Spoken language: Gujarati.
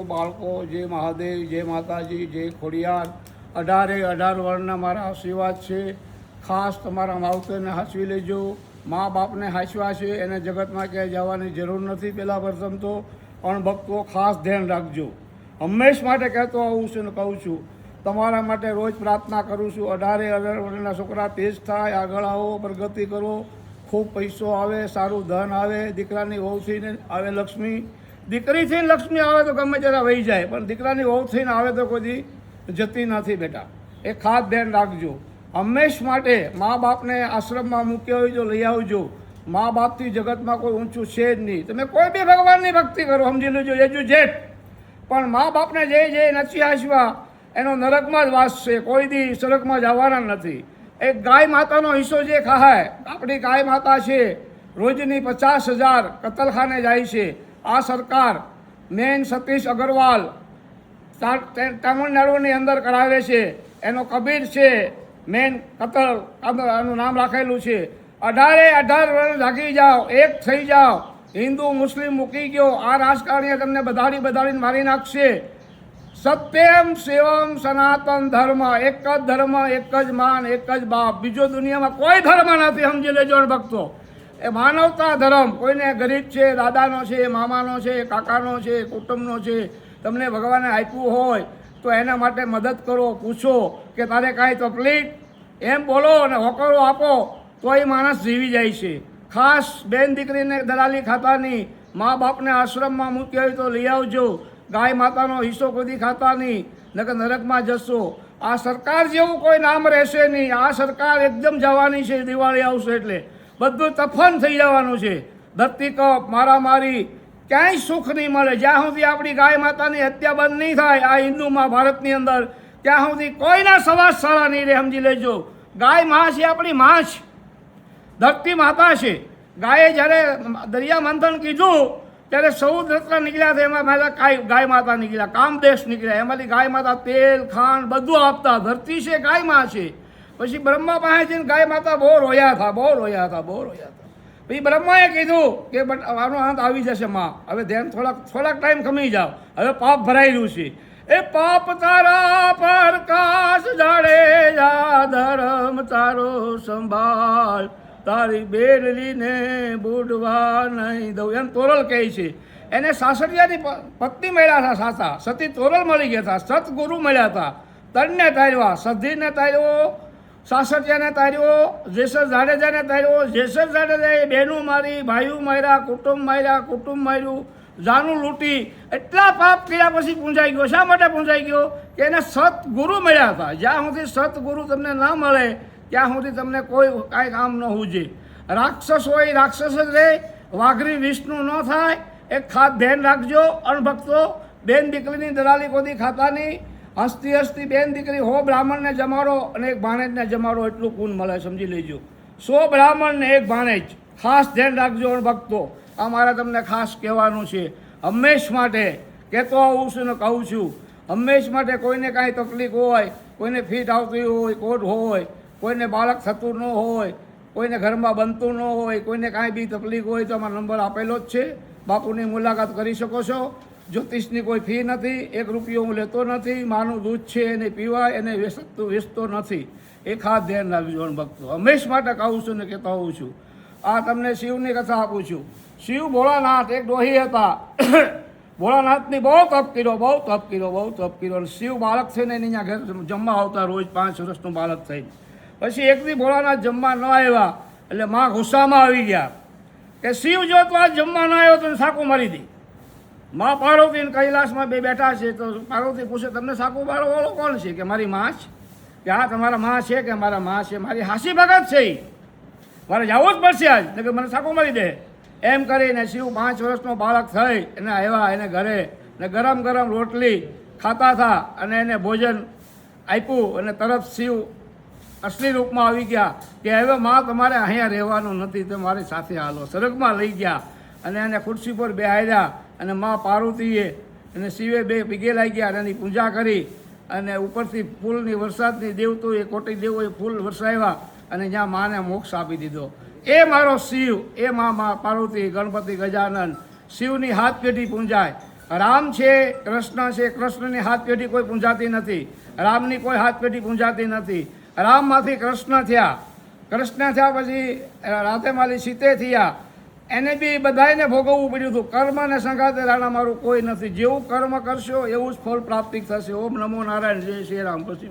બાળકો જય મહાદેવ, જય માતાજી, જય ખોડિયાર. 18 વર્ષના મારા આશીર્વાદ છે. ખાસ તમારા માવતરને હાચવી લેજો. મા બાપને હાચવા છે એને જગતમાં ક્યાંય જવાની જરૂર નથી. પહેલાં પ્રથમ તો અણભક્તો ખાસ ધ્યાન રાખજો. હંમેશ માટે કહેતો આવું છું ને કહું છું, તમારા માટે રોજ પ્રાર્થના કરું છું. 18 વર્ષના છોકરા તેજ થાય, આગળ આવો, પ્રગતિ કરો, ખૂબ પૈસો આવે, સારું ધન આવે, દીકરાની વહુ થઈને આવે લક્ષ્મી. દીકરી થઈને લક્ષ્મી આવે તો ગમે ત્યારે વહી જાય, પણ દીકરાની વહુ થઈને આવે તો કોઈ જતી નથી બેટા. એ ખાસ ધ્યાન રાખજો. હંમેશ માટે મા બાપને આશ્રમમાં મૂક્યા હોય તો લઈ આવજો. મા બાપથી જગતમાં કોઈ ઊંચું છે જ નહીં. તમે કોઈ બી ભગવાનની ભક્તિ કરો, સમજી લેજો, જેટ પણ મા બાપને જે નથી હાચવા એનો નરકમાં જ વાસ છે. કોઈ દી સ્વર્ગમાં જવાના નથી. એક ગાય માતાનો હિસ્સો જે ખાય, આપણી ગાય માતા છે રોજની 50,000 કતલખાને જાય છે. આ સરકાર મેન સતીશ અગ્રવાલ તામિલનાડુની અંદર કરાવે છે. એનો કબીર છે મેન કતલ, એનું નામ રાખેલું છે. 18 વર્ષ જાગી જાઓ, એક થઈ જાઓ. હિન્દુ મુસ્લિમ મૂકી ગયો. આ રાજકારણીએ તમને બધાડીને મારી નાખશે. સત્યમ શિવમ સનાતન ધર્મ, એક જ ધર્મ, એક જ માન, એક જ બાપ. બીજો દુનિયામાં કોઈ ધર્મ નથી, સમજી લેજો ભક્તો. એ માનવતા ધર્મ. કોઈને ગરીબ છે, દાદાનો છે, મામાનો છે, કાકાનો છે, કુટુંબનો છે. તમને ભગવાને આપ્યું હોય તો એના માટે મદદ કરો. પૂછો કે તારે કાંઈ તકલીફ, એમ બોલો અને હોકરો આપો તો એ માણસ જીવી જાય છે. ખાસ બેન દીકરીને દલાલી ખાતાની. મા બાપને આશ્રમમાં મૂક્યા હોય તો લઈ આવજો. ગાય માતાનો હિસ્સો કોઈ ખાતા નહીં, નકર નરકમાં જશો. આ સરકાર જેવું કોઈ નામ રહેશે નહીં. આ સરકાર એકદમ જવાની છે. દિવાળી આવશે એટલે બધું તફન થઈ જવાનું છે. ધરતીકપ, મારામારી, ક્યાંય સુખ નહીં મળે. જ્યાં સુધી આપણી ગાય માતાની હત્યા બંધ નહીં થાય આ હિન્દુમાં ભારતની અંદર, ત્યાં સુધી કોઈના સવાસ સારા નહીં રહે, સમજી લેજો. ગાય માં છે, આપણી માં છે, ધરતી માતા છે. ગાયે જ્યારે દરિયા મંથન કીધું ત્યારે 14 રત્ન નીકળ્યા હતા. એમાં ગાય માતા નીકળ્યા, કામદેશ નીકળ્યા. એમાંથી ગાય માતા તેલ ખાંડ બધું આપતા. ધરતી છે, ગાય માં છે. પછી બ્રહ્મા પાસે જઈને ગાય માતા બહુ રોયા હતા. પછી બ્રહ્માએ કીધું કે આનો અંત આવી જશે માં, હવે ધ્યાન થોડાક ટાઈમ ખમી જાઓ, હવે પાપ ભરાયેલું છે. એ પાપ તારા પર કાશ જાડેજા, ધર્મ તારો સંભાળ, તારી બેડલીને બુડવા નહીં દઉં, એમ તોરલ કહે છે. એને સાસરિયાની પત્ની મળ્યા હતા, સાસા સતી તોરલ મળી ગયા હતા. સતગુરુ મળ્યા હતા. તનને તાર્યા, સધીને તાર્યો, સાસરિયાને તાર્યો, જેસર જાડેજાને તાર્યો. જેસર જાડેજાએ બહેનું મારી, ભાઈઓ માર્યા, કુટુંબ માર્યું, જાનું લૂંટી. એટલા પાપ કર્યા પછી પૂંજાઈ ગયો. શા માટે પૂંજાઈ ગયો? કે એને સતગુરુ મળ્યા હતા. જ્યાં સુધી સતગુરુ તમને ના મળે ત્યાં સુધી તમને કોઈ કાંઈ કામ ન હોજે. રાક્ષસ હોય રાક્ષસ જ રહે, વાઘરી વિષ્ણુ ન થાય. એક ખાસ ધ્યાન રાખજો. અણભક્તો બેન દીકરીની દલાલી કોઈ ખાતાની. હસતી બેન દીકરી 100 બ્રાહ્મણને જમાડો અને એક ભાણેજને જમાડો, એટલું પૂન મળે, સમજી લેજો. 100 બ્રાહ્મણ ને એક ભાણેજ. ખાસ ધ્યાન રાખજો અણભક્તો. આ મારે તમને ખાસ કહેવાનું છે. હંમેશ માટે કહેતો આવું છું ને કહું છું, હંમેશ માટે કોઈને કાંઈ તકલીફ હોય, કોઈને ફીટ આવતી હોય, કોઢ હોય, કોઈને બાળક થતું ન હોય, કોઈને ઘરમાં બનતું ન હોય, કોઈને કાંઈ બી તકલીફ હોય તો અમારો નંબર આપેલો જ છે. બાપુની મુલાકાત કરી શકો છો. જ્યોતિષની કોઈ ફી નથી. 1 રૂપિયો હું લેતો નથી. માનું દૂધ છે એને પીવાય, એને વેચતો નથી. એ ખાસ ધ્યાન રાખજો ભક્તો. હંમેશ માટે કહું છું ને કહેતો હોઉં છું. આ તમને શિવની કથા આપું છું. શિવ ભોળાનાથ એક ડોહી હતા. ભોળાનાથની બહુ તપ કર્યો. શિવ બાળક થઈને એની ઘરે જમવા આવતા, રોજ 5 વર્ષનું બાળક થઈને. પછી એક દી ભોળાનાથ જમવા ન આવ્યા એટલે માં ગુસ્સામાં આવી ગયા કે શિવ જો તો આ જમવા ન આવ્યો તો સાકું મારી દે. માં પાર્વતી કૈલાસમાં બે બેઠા છે તો પાર્વતી પૂછે તમને સાકું વાળો કોણ છે? કે મારી માં છે. કે હા તમારા માં છે? કે મારા માં છે. મારી હાસી ભગત છે, મારે જવું જ પડશે આજ, કે મને સાકું મારી દે. એમ કરીને શિવ 5 વર્ષનો બાળક થઈ એને આવ્યા એને ઘરે ને ગરમ રોટલી ખાતા હતા અને એને ભોજન આપ્યું અને તરત શિવ અસલી રૂપમાં આવી ગયા કે હવે માં તમારે અહીંયા રહેવાનું નથી, તો મારી સાથે હાલો. સ્વર્ગમાં લઈ ગયા અને એને ખુરશી પર બેહાડ્યા અને માં પાર્વતીએ અને શિવે બે પીગે લાગી ગયા અને એની પૂજા કરી અને ઉપરથી ફૂલની વરસાદની દેવતોએ કોટી દેવોએ ફૂલ વરસાવ્યા અને જ્યાં માને મોક્ષ આપી દીધો. એ મારો શિવ, એ માં પાર્વતી, ગણપતિ, ગજાનન, શિવની હાથ પેઢી પૂંજાય. રામ છે, કૃષ્ણ છે, કૃષ્ણની હાથ પેઢી કોઈ પૂંજાતી નથી, રામની કોઈ હાથ પેઢી પૂંજાતી નથી. રામમાંથી કૃષ્ણ થયા, કૃષ્ણ થયા પછી રાધેમાલી સીતે થયા, એને બી બધાને ભોગવવું પડ્યું હતું. કર્મ અને સંગાતે રાણા મારું કોઈ નથી. જેવું કર્મ કરશો એવું જ ફળ પ્રાપ્તિ થશે. ઓમ નમો નારાયણ, જય શ્રી રામ. પછી